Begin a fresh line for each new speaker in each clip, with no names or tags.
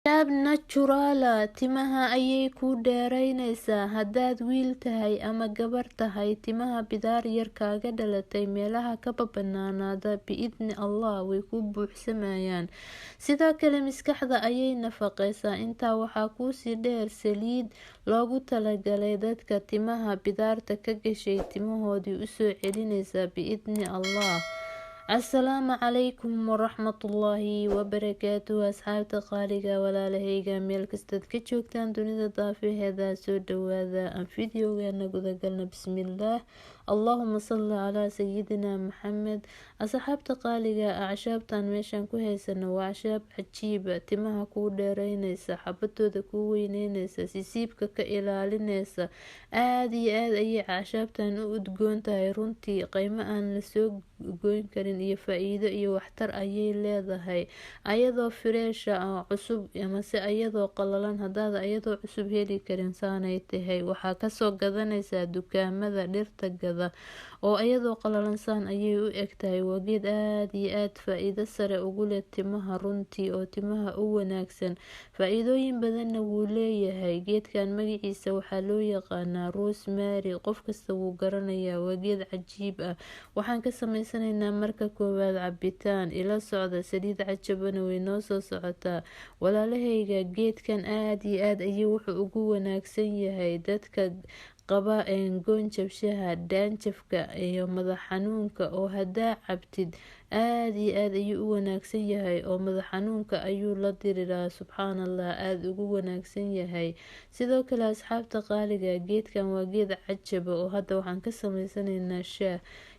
Shaab Naturala timaha ayay ku dheeraynaysaa haddaad wiil tahay ama gabar tahay timaha bidaar yar kaaga dhalatay meelaha ka bannaanaada biidni Allah way ku buuxsamayaan sidoo kale maskaxda ayay nafaqaysaa intaa waxaa kuusii dheer saliid loogu talagalay dadka timaha bidaarta ka gashay timahoodii usoo celinaysa biidni Allah السلام عليكم ورحمة الله وبركاته أصحاب قالقة ولا لهيقة ميلك استدك جوكتان دوني ضافي هذا سود وهذا فيديو قلنا قلنا بسم الله اللهم صل على سيدنا محمد أصحاب قالقة أعشابتان ميشان كوهيسان وأعشاب عجيبة تمها كو ديرينيسا حبتو دكو وينينيسا سيسيبك كإلالينيسا آدي أي أعشابتان أدقون تاي رونتي قيمة أن لسوق goyn karin iyo faa'iido iyo waxtar ayay leedahay ayadoo freesha cusub amase ayadoo qalalan hadaad ayadoo cusub heli karin saanay tahay waxaa kasoo gadanaysaa dukaamada dhirta gada oo ayadoo qalalan saan ayay u egtahay waa geed aad iyo aad faa'iido sare ugu leh timaha runtii oo timaha u wanaagsan faa'iidooyin badanna wuu leeyahay geedkan magaciisa waxaa loo yaqaanaa rosemary qof kasta wuu garanayaa waa geed cajiib ah waxaan ka samaysanaynaa marka koowaad cabitaan ila socda saliid cajabana way noo soo socotaa walaalahayga geedkan aad iyo aad ayuu wuxuu ugu wanaagsan yahay dadka qaba goonjabshaha daanjafka iyo madax xanuunka oo hadaa cabtid aad iyo aad ayuu u wanaagsan yahay oo madax xanuunka ayuu la diriraa subxaanallah aad ugu wanaagsan yahay sidoo kale asxaabta qaaliga geedkan waa geed cajaba oo hadda waxaan ka samaysanaynaa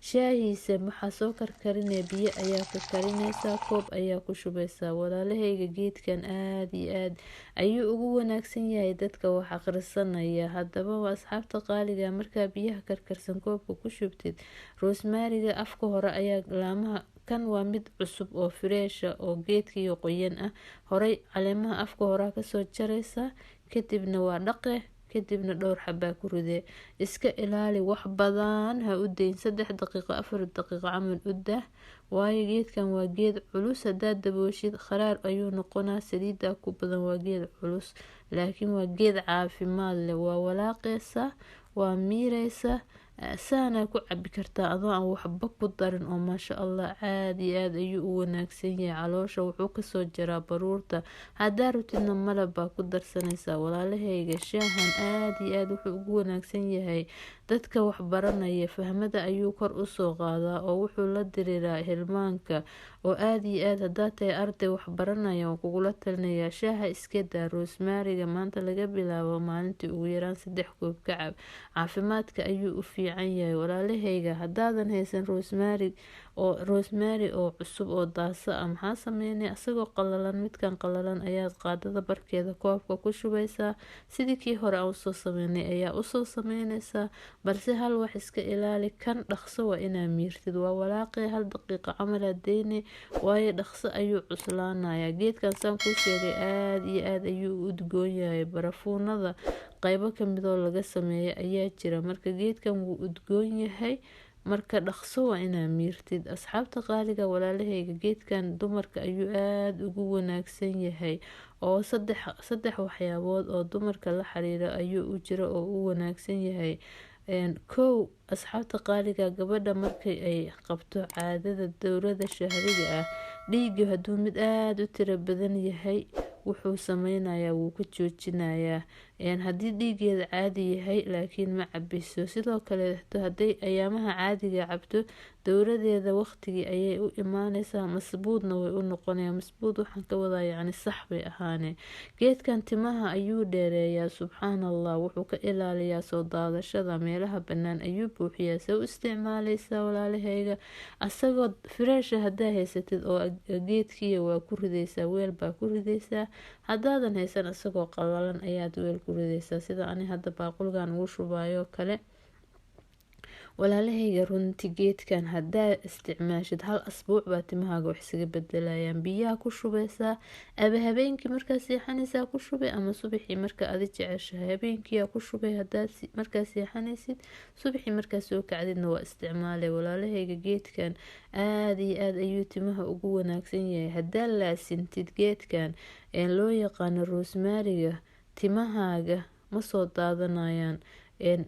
shaahiisa waxaa soo karkarinaya biyo ayaa ka karinaysaa koob ayaa ku shubaysaa walaalahayga geedkan aad iyo aad ayuu ugu wanaagsan yahay dadka wax akhrisanaya haddaba waa asxaabta qaaliga markaa biyaha karkarsan koobka ku shubtid rosemariga afka hore ayaa laamaha kan waa mid cusub oo freesha oo geedkii qoyan ah horay caleemaha afka hore kasoo jaraysa kadibna waa dhaqe kadibna dhowr xabaa ku ridee iska ilaali wax badan ha u dayn 3 daqiiqo 4 daqiiqo camal u dah waayo geedkan waa geed culus hadaad dabooshid kharaar ayuu noqonaa saliida ku badan waa geed culus laakiin waa geed caafimaad leh waa walaaqaysa waa miiraysa saana ku cabi kartaa adoo aan waxba ku darin oo maasha Allah aad iyo aad ayuu u wanaagsan yahay caloosha wuxuu kasoo jaraa baruurta hadaa rutidna malab baa ku darsanaysaa walaalahayga shaahan aad iyo aad wuxuu ugu wanaagsan yahay dadka wax baranaya fahmada ayuu kor u soo qaadaa oo wuxuu la diriiraa hilmaanka oo aad iyo aad hadaa tahay arday wax baranaya oo kugula talinayaa shaaha iska daa rosemariga maanta laga bilaabo maalintii ugu yaraan 3 koob ka cab caafimaadka ayuu u fiican yahay walaalahayga hadaadan haysan rosemary oo cusub oo daasa ah maxaa sameynay asagoo qalalan midkan qalalan ayaad qaadada barkeeda koobka ku shubaysaa sidii kii hore aan usoo sameynay ayaa usoo sameynaysaa balse hal wax iska ilaali kan dhaqso waa inaa miirtid waa walaaqay 1 daqiiqo camal adeynay waayo dhaqso ayuu cuslaanayaa geedkan saan ku sheegay aad iyo aad ayuu u udgoon yahay barafuunada qaybo kamidoo laga sameeyo ayaa jira marka geedkan wuu udgoon yahay marka dhaqso waa inaa miirtid asxaabta qaaliga walaalahayga geedkan dumarka ayuu aad ugu wanaagsan yahay oo saddex waxyaabood oo dumarka la xiriira ayuu u jira oo u wanaagsan yahay kow asxaabta qaaliga gabadha markay ay qabto caadada dowrada shahriga ah dhiigga haduu mid aad u tiro badan yahay wuxuu sameynayaa wuu ka joojinayaa hadii dhiigeeda caadi yahay laakiin ma cabiso sidoo kale haday ayaamaha caadiga cabto dowradeeda waqtigii ayay u imaanaysaa masbuudna way u noqonayaan masbuud waxaan ka wadaa yacni sax bay ahaanee geedkan timaha ayuu dheereeyaa subxaanallah wuxuu ka ilaaliyaa soo daadashada meelaha bannaan ayuu buuxiyaa soo isticmaalaysaa walaalahayga asagoo freesha hadaa haysatid oo geedkiiya waa ku ridaysaa weel baa ku ridaysaa hadaadan haysan asagoo qalalan ayaad weel ku ridaysaa sida ani hadda baaqulgan ugu shubayo kale walaalahayga runtii geedkan haddaa isticmaashid hal asbuuc baa timahaaga wax isaga bedelayaan. biyaha ku shubeysaa aba habeenkii markaa seexanaysaa ku shubay ama subaxii marka adi jeceshahay habeenkiiyaa ku shubay haddaad markaa seexanaysid subaxii markaa soo kacdidna waa isticmaalay. walaalahayga geedkan aada iyo aada ayuu timaha ugu wanaagsan yahay. haddaa laasintid geedkan loo yaqaano rosemariga timahaaga ma soo daadanayaan.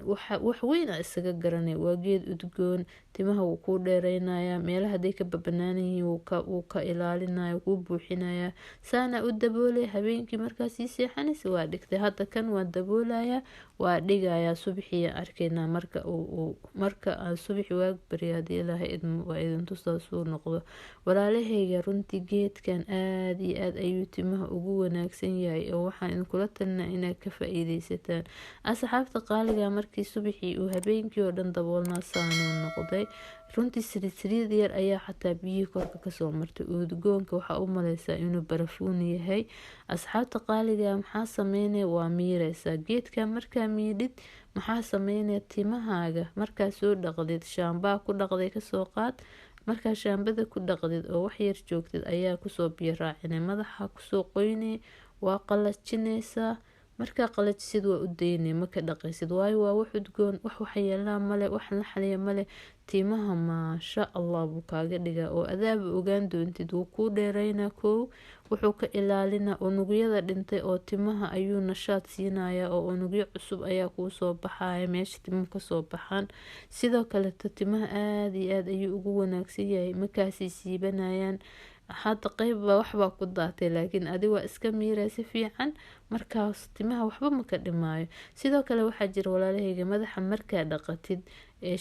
wax weyn a isaga garanay. waa geed udgoon, timaha wuu kuu dheereynaya, meelaha haday ka babanaanan yihiin wuu ka ilaalinaya, kuu buuxinaya. saana u daboolay habeenkii markaa sii seexanaysa waa dhigtay. hadda kan waa daboolaya waa dhigaya subaxii arkaynaa marka subaxi waag bari hadii ilaahay idmo waa idin tusaasuu noqdo. walaalahayga runtii geedkan aada iyo aada ayuu timaha ugu wanaagsan yahay oo waxaan idinkula talinaa inaad ka faa-iideysataan. asxaabta qaaliga markii subaxii uu habeenkii oo dhan daboolnaa saanuu noqday. runtii saliid yar ayaa xataa biyihii korka kasoo martay. udgoonka waxaa u maleysaa inuu barafuun yahay. asxaabta qaaliga maxaa sameynaya waa miireysaa geedka. markaa miidhid maxaa sameynaya timahaaga markaa soo dhaqdid shaambaa ku dhaqday kasoo qaad. markaa shaambada ku dhaqdid oo waxyar joogtid ayaa kusoo biyo raacinay, madaxa kusoo qoynay, waa qalajineysaa. markaa qalajisid waa u daynay maka dhaqaysid waayo waa wax udgoon, wax waxyeelaa male, wax la xaliya male. timaha maasha allah buu kaaga dhigaa oo adaaba ogaan doontid. wuu kuu dheereynaa kow, wuxuu ka ilaalinaa unugyada dhintay oo timaha ayuu nashaad siinaya oo unugyo cusub ayaa kuu soo baxaya meesha timuhu kasoo baxaan. sidoo kaleto timaha aada iyo aada ayuu ugu wanaagsan yahay, makaasii siibanayaan. hadda qeybbaa waxbaa ku daatay laakiin adi waa iska miiray si fiican markaas timaha waxba maka dhimaayo. sidoo kale waxaa jira walaalahayga madaxa markaa dhaqatid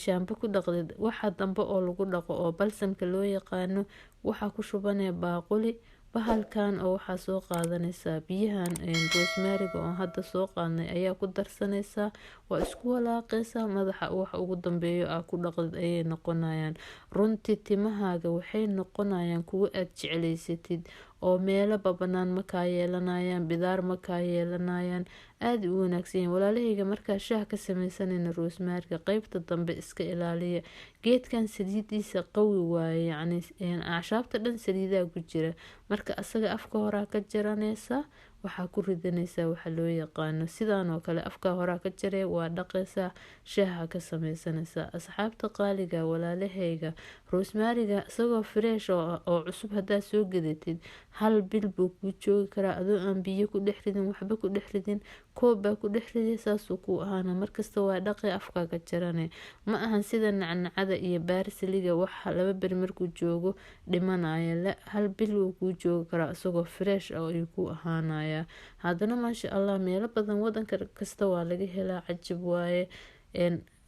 shaambo ku dhaqdid waxa dambe oo lagu dhaqo oo balsamka loo yaqaano waxaa ku shubanaya baaquli. bahalkan oo waxaa soo qaadanaysaa biyahan rosemariga oo hadda soo qaadnay ayaa ku darsanaysaa, waa isku walaaqaysaa. madaxa wax ugu dambeeyo aa ku dhaqdid ayay noqonayaan. runtii timahaaga waxay noqonayaan kuwo aad jecleysatid oo meelaba banaan makaa yeelanayaan, bidaar makaa yeelanayaan, aada u wanaagsan yahay. walaalahayga markaa shaah ka sameysanayna rosemariga qeybta dambe iska ilaaliya. geedkan saliidiisa qawi waaye, yacni acashaabta dhan saliidaa ku jira. marka asaga afka horaa ka jaranaysaa, waxaa ku ridanaysaa waxa loo yaqaano sidaan oo kale afka horaa ka jaree waa dhaqaysaa, shaaha ka sameysanaysaa. asxaabta qaaliga walaalahayga rosemariga isagoo fresh oo cusub haddaad soo gadatid hal bil buu kuu joogi karaa adoo aan biyo ku dhex ridin, waxba ku dhex ridin, koob baa ku dhex riday saasuu kuu ahaana. markasta waa dhaqi afkaa ka jarane. ma ahan sida nacnacada iyo baarsaliga waxa 2 beri markuu joogo dhimanaya, la hal bil wuu kuu joogi karaa isagoo fresh oo ayuu ku ahaanaya. haddana maasha allah meelo badan wadanka kasta waa laga helaa, cajib waaye.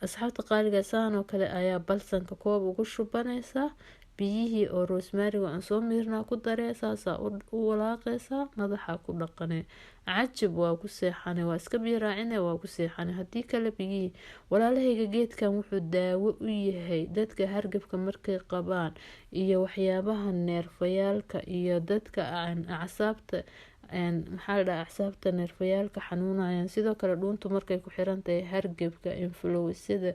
asxaabta qaaliga saan oo kale ayaa balsanka koob ugu shubanaysaa, biyihii oo rosemariga aan soo miirnaa ku daree, saasaa u walaaqaysaa, madaxa ku dhaqane. cajib waa ku seexane, waa iska biyo raacine waa ku seexane haddii kale biyihii. walaalahayga geedkan wuxuu daawo u yahay dadka hargabka markay qabaan iyo waxyaabaha neerfayaalka iyo dadka acsaabta maxaa la dhahaa acsaabta neerfayaalka xanuunayaan. sidoo kale dhuuntu markay ku xirantahay hargebka influensada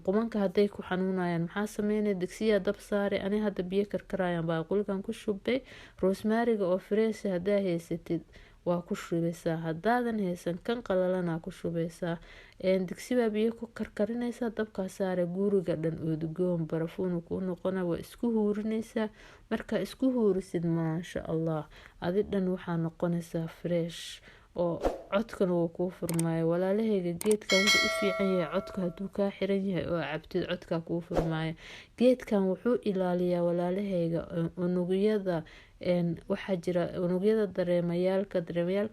qumanka hadday ku xanuunayaan maxaa sameynaya digsiyaa dab saaray. ani hadda biyo karkarayaan baaquligan ku shubay rosemariga oo fresh haddaa haysatid waa ku shubeysaa, haddaadan haysan kan qalalana ku shubeysaa. digsi baa biyo ku karkarinaysaa, dabkaa saare, guriga dhan udgoon barafuun kuu noqona, waa isku huurinaysaa. markaa isku huurisid maasha allah adi dhan waxaa noqonaysaa fresh oo codkana wuu kuu furmaayo. walaalahayga geedkan wuxuu u fiican yahay codka hadduu kaa xiran yahay oo cabtid codkaa kuu furmaayo. geedkan wuxuu ilaaliyaa walaalahayga unugyada waxaa jira unugyada dareemayaalka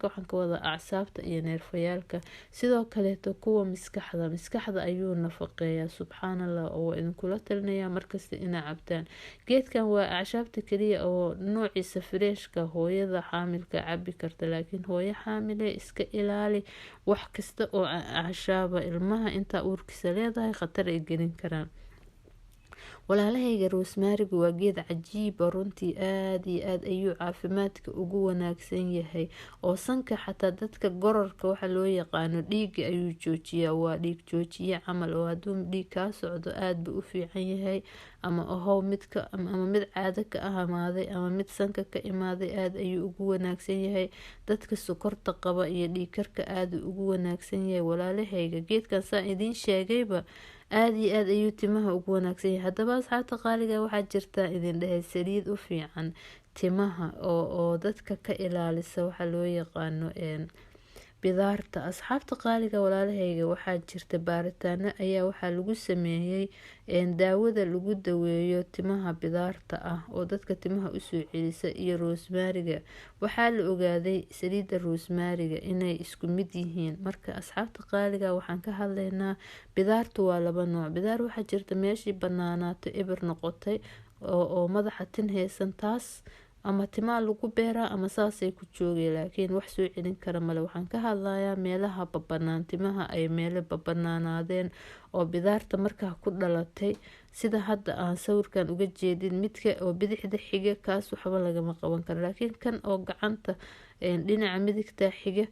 waxaan ka wada acsaabta iyo neerfayaalka. sidoo kaleeto kuwa maskaxda ayuu nafaqeeyaa. subxaanallah oo waa idinkula talinayaa markasta inaa cabtaan. geedkan waa acsaabta keliya oo noociisa freshka hooyada xaamilka cabi karta, laakiin hooyo xaamile iska ilaali wax kasta oo acashaaba ilmaha intaa uurkiisa leedahay khatar ay gelin karaan. walaalahayga rosemarigu waa geed cajiib ah, runtii aad iyo aad ayuu caafimaadka ugu wanaagsan yahay, oo sanka xataa dadka gororka waxa loo yaqaano dhiiga ayuu joojiyaa, waa dhiig joojiye camal, oo hadduu dhiig kaa socdo aad buu u fiican yahay, ama ahow midka ama mid caado ka ahaaday ama mid sanka ka imaaday aad ayuu ugu wanaagsan yahay. dadka sokorta qaba iyo dhiig karka aad ugu wanaagsan yahay walaalahayga. geedkan saan idiin sheegayba aad iyo aad ayuu timaha ugu wanaagsan yahay. haddaba asxaabta qaaliga waxaa jirta idin dhahay saliid u fiican timaha oo dadka ka ilaalisa waxa loo yaqaano bidaarta. asxaabta qaaliga walaalahayga waxaa jirta baaritaano ayaa waxaa lagu sameeyey daawada lagu daweeyo timaha bidaarta ah oo dadka timaha usoo celisa iyo rosemariga. waxaa la ogaaday saliida rosemariga inay isku mid yihiin. marka asxaabta qaaliga waxaan ka hadlaynaa bidaartu waa laba nooc. bidaar waxaa jirta meeshii banaanaato eber noqotay oo madaxa tin haysan, taas ama timaa lagu beeraa ama saasay ku joogay, laakiin wax soo celin kara male. waxaan ka hadlayaa meelaha babanaan, timaha ay meelo babanaanaadeen oo bidaarta markaa ku dhalatay, sida hadda aan sawirkan uga jeedin midka oo bidixda xiga, kaas waxba lagama qaban karo, laakiin kan oo gacanta dhinaca midigta xiga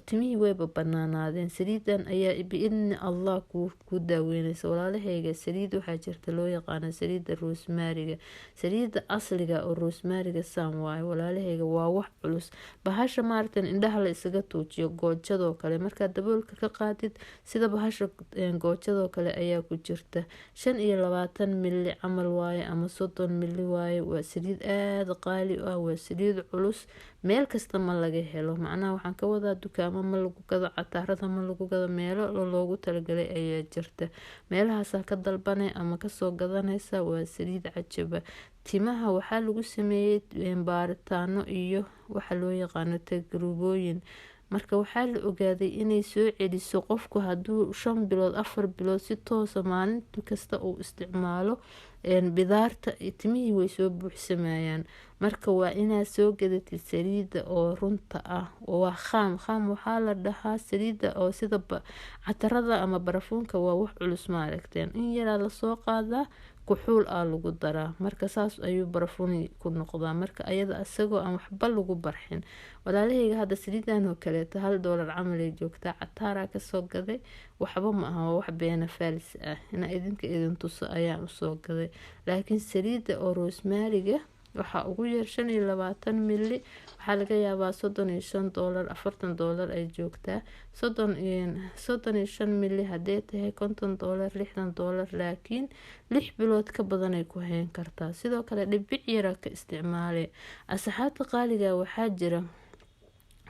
timihii way babanaanaadeen. saliidan ayaa biidni allah ku daaweynaysa walaalahayga. saliid waxaa jirta loo yaqaano saliida rosemariga. saliida asliga oo rosemariga saan waaye walaalahayga, waa wax culus. bahasha maaragtan indhaha la isaga tuujiyo goojadoo kale, markaad daboolka ka qaadid sida bahasha goojadoo kale ayaa ku jirta. 25 mili camal waaye ama 30 mili waaye. waa saliid aada qaali ah, waa saliid culus, meel kasta ma laga helo. macnaha waxaan ka wadaa dukaamo ma lagu gado, cataarada ma lagu gado, meelo loogu talagalay ayaa jirta, meelahaasaa ka dalbanay ama kasoo gadanaysa. waa saliid cajaba. timaha waxaa lagu sameeyey baaritaano iyo waxa loo yaqaano tajrubooyin. marka waxaa la ogaaday inay soo celiso qofku hadduu 5 bilood 4 bilood si toosa maalin kasta uu isticmaalo bidaarta, timihii way soo buuxsamayaan. marka waa inaad soo gadatid saliida oo runta ah, waa khaam waxaa la dhahaa saliida oo sida catarada ama barafuunka, waa wax culus maaragteen. in yaraa lasoo qaadaa kuxuul aa lagu daraa, marka saas ayuu barafuuni ku noqdaa. marka ayada isagoo aan waxba lagu barxin. walaalahayga hadda saliidan oo kaleeto $1 camal ay joogtaa, cataaraa kasoo gaday, waxba ma aha, waa wax beena faalis ah, ina idin tuso ayaan usoo gaday. laakiin saliida oo rosemariga waxaa ugu yar 25 mili, waxaa laga yaabaa $35 $40 ay joogtaa. 35 mili hadday tahay $50 $60, laakiin 6 bilood ka badan ay ku hayn kartaa. sidoo kale dhibic yara ka isticmaale. asxaabta qaaliga waxaa jira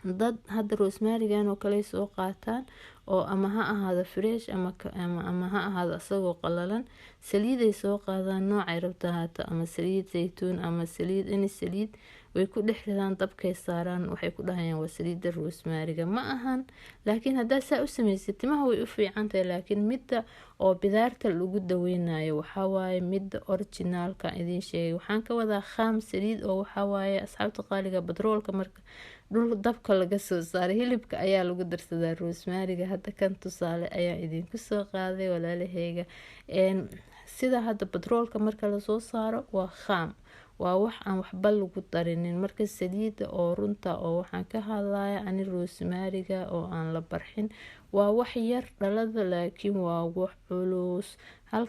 dad hadda rosemarigan oo kale soo qaataan oo ama ha ahaado fresh ama ha ahaado asagoo qalalan, saliiday soo qaadaan noocay rabta haato, ama saliid zaytuun ama saliid saliid way ku dhex ridaan, dabkay saaraan, waxay ku dhahayaan waa saliida rosemariga. ma ahan, laakiin haddaa saa u samaysid timaha way u fiican tahay. laakiin midda oo bidaarta lagu daweynayo waxaa waaye midda originaalka idiin sheegay. waxaan ka wadaa khaam saliid oo waxaa waaye asxaabta qaaliga batroolka marka dhul dabka laga soo saaray, hilibka ayaa lagu darsadaa rosemariga. hadda kan tusaale ayaa idinku soo qaaday walaalahayga. sida hadda batroolka marka lasoo saaro waa khaam, waa wax aan waxba lagu darinin. marka saliida oo runta oo waxaan ka hadlaya ani rosemariga oo aan la barxin, waa wax yar dhalada, laakiin waa wax culus. hal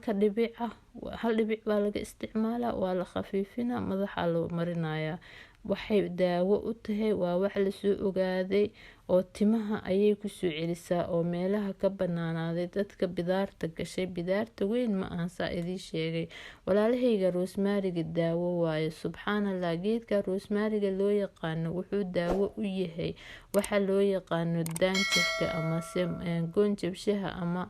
dhibic baa laga isticmaalaa, waa la khafiifina, madaxa loo marinaya. waxay daawo u tahay, waa wax lasoo ogaaday oo timaha ayay kusoo celisaa oo meelaha ka banaanaaday dadka bidaarta gashay. bidaarta weyn ma ahan saa idiin sheegay walaalahayga. rosemariga daawo waaye, subxaanallah. geedka rosemariga loo yaqaano wuxuu daawo u yahay waxa loo yaqaano daanjafka ama goonjabshaha ama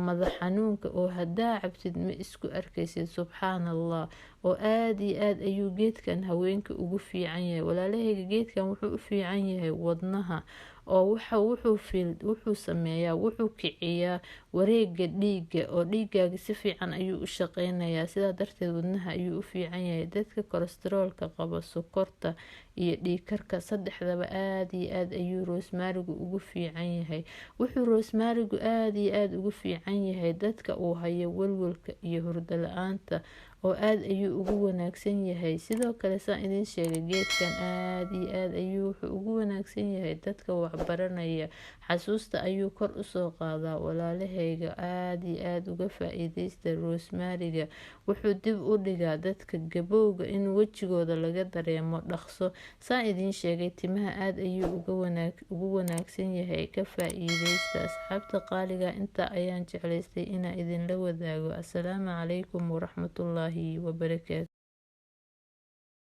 madax xanuunka, oo hadaa cabtid ma isku arkaysid, subxaanallah. oo aad iyo aad ayuu geedkan haweenka ugu fiican yahay. walaalahayga geedkan wuxuu u fiican yahay wadnaha oo wuxuu sameeyaa, wuxuu kiciyaa wareega dhiiga oo dhiigaaga si fiican ayuu u shaqeynayaa. sidaa darteed wadnaha ayuu u fiican yahay. dadka kolestaroolka qaba, sokorta iyo dhiigkarka saddexdaba aad iyo aad ayuu roosmaarigu ugu fiican yahay. wuxuu roosmaarigu aad iyo aad ugu fiican yahay dadka uu hayo walwalka iyo hurdo la-aanta oo aad ayuu ugu wanaagsan yahay. sidoo kale saan idin sheegay geedkan aad iyo aad ayuu wuxuu ugu wanaagsan yahay dadka waxbaranaya. xasuusta ayuu kor usoo qaadaa. walaalahayga aad iyo aad uga faa-iideysta roosmaariga. wuxuu dib u dhigaa dadka gabowga in wejigooda laga dareemo dhaqso. saan idin sheegay timaha aad ayuu ugu wanaagsan yahay. ka faa-iideysta asxaabta qaaliga. intaa ayaan jeclaystay inaan idinla wadaago. assalaamu calaykum waraxmatullaahi wabarakaatu.